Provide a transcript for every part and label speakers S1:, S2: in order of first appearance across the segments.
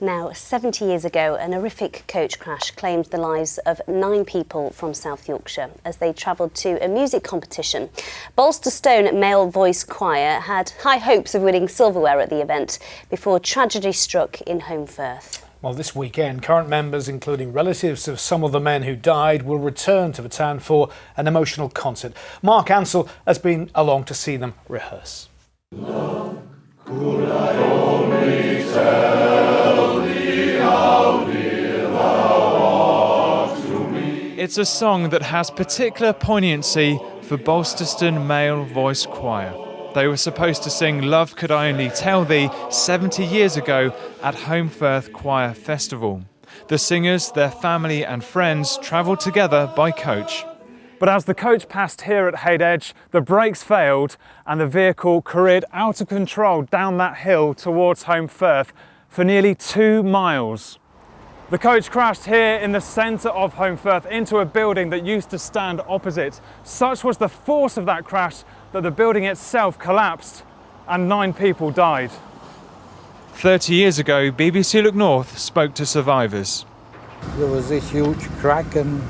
S1: Now, 70 years ago, an horrific coach crash claimed the lives of 9 people from South Yorkshire as they travelled to a music competition. Bolsterstone Male Voice Choir had high hopes of winning silverware at the event before tragedy struck in home Firth.
S2: Well, this weekend, current members, including relatives of some of the men who died, will return to the town for an emotional concert. Mark ANSELL has been along to see them rehearse.
S3: Love, could I only tell thee how dear thou art to me.
S4: It's a song that has particular poignancy for Bolsterstone Male Voice Choir. They were supposed to sing Love Could I Only Tell Thee 70 years ago at Home Firth Choir Festival. The singers, their family and friends travelled together by coach. But as the coach passed here at Hade, the brakes failed and the vehicle careered out of control down that hill towards Home Firth for nearly 2 miles. The coach crashed here in the centre of Home Firth into a building that used to stand opposite. Such was the force of that crash that the building itself collapsed and 9 people died. 30 years ago, BBC Look North spoke to survivors.
S5: There was this huge crack and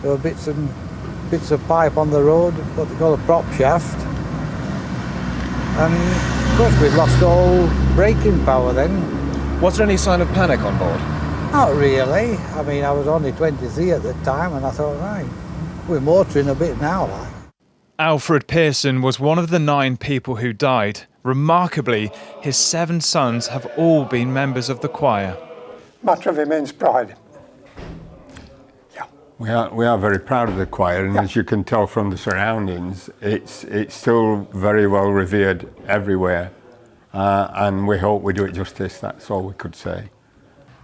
S5: there were bits of pipe on the road, what they call a prop shaft. And of course we'd lost all braking power then.
S6: Was there any sign of panic on board?
S5: Not really. I mean, I was only 23 at the time and I thought, right, we're motoring a bit now. Like.
S4: Alfred Pearson was one of the 9 people who died. Remarkably, his 7 sons have all been members of the choir.
S7: Matter of immense pride. Yeah.
S8: We are very proud of the choir, and as you can tell from the surroundings, it's still very well revered everywhere, and we hope we do it justice. That's all we could say.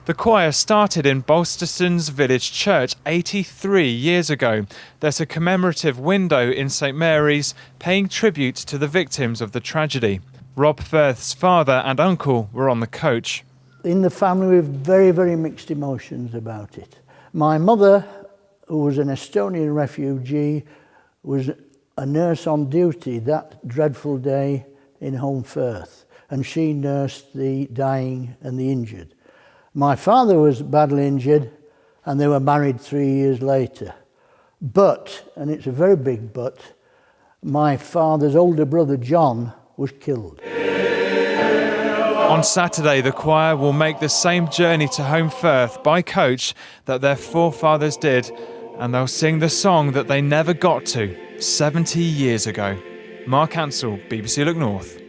S4: The choir started in Bolsterstone's village church 83 years ago. There's a commemorative window in St Mary's paying tribute to the victims of the tragedy. Rob Firth's father and uncle were on the coach.
S9: In the family, we have very, very mixed emotions about it. My mother, who was an Estonian refugee, was a nurse on duty that dreadful day in Home Firth, and she nursed the dying and the injured. My father was badly injured and they were married 3 years later. But, and it's a very big but, my father's older brother John was killed.
S4: On Saturday, the choir will make the same journey to Home Firth by coach that their forefathers did, and they'll sing the song that they never got to 70 years ago. Mark ANSELL, BBC Look North.